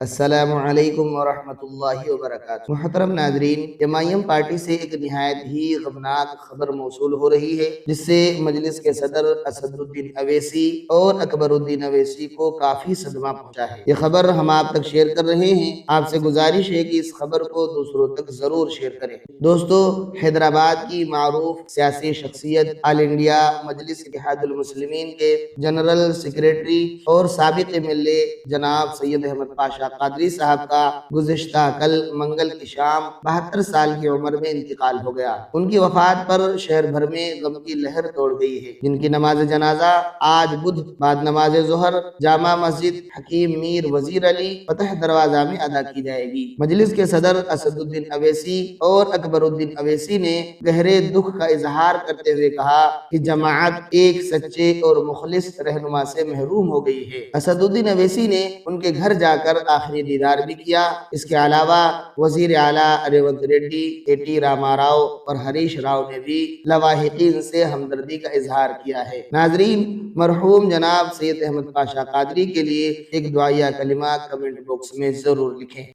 السلام علیکم ورحمۃ اللہ وبرکاتہ۔ محترم ناظرین، ایم آئی ایم پارٹی سے ایک نہایت ہی غمناک خبر موصول ہو رہی ہے، جس سے مجلس کے صدر اسد الدین اویسی اور اکبر الدین اویسی کو کافی صدمہ پہنچا ہے۔ یہ خبر ہم آپ تک شیئر کر رہے ہیں۔ آپ سے گزارش ہے کہ اس خبر کو دوسروں تک ضرور شیئر کریں۔ دوستو، حیدرآباد کی معروف سیاسی شخصیت، آل انڈیا مجلس اتحاد المسلمین کے جنرل سیکریٹری اور سابق ایم ایل اے جناب سید احمد پاشا قادری صاحب کا گزشتہ کل منگل کی شام 72 سال کی عمر میں انتقال ہو گیا۔ ان کی وفات پر شہر بھر میں غم کی لہر توڑ گئی ہے، جن کی نماز جنازہ آج بدھ بعد نماز ظہر جامع مسجد حکیم میر وزیر علی فتح دروازہ میں ادا کی جائے گی۔ مجلس کے صدر اسد الدین اویسی اور اکبر الدین اویسی نے گہرے دکھ کا اظہار کرتے ہوئے کہا کہ جماعت ایک سچے اور مخلص رہنما سے محروم ہو گئی ہے۔ اسد الدین اویسی نے ان کے گھر جا کر آخری دیدار بھی کیا۔ اس کے علاوہ وزیر اعلیٰ ریونت ریڈی، اے ٹی راما راؤ اور ہریش راؤ نے بھی لواحقین سے ہمدردی کا اظہار کیا ہے۔ ناظرین، مرحوم جناب سید احمد پاشا قادری کے لیے ایک دعائیہ کلمہ کمنٹ باکس میں ضرور لکھیں۔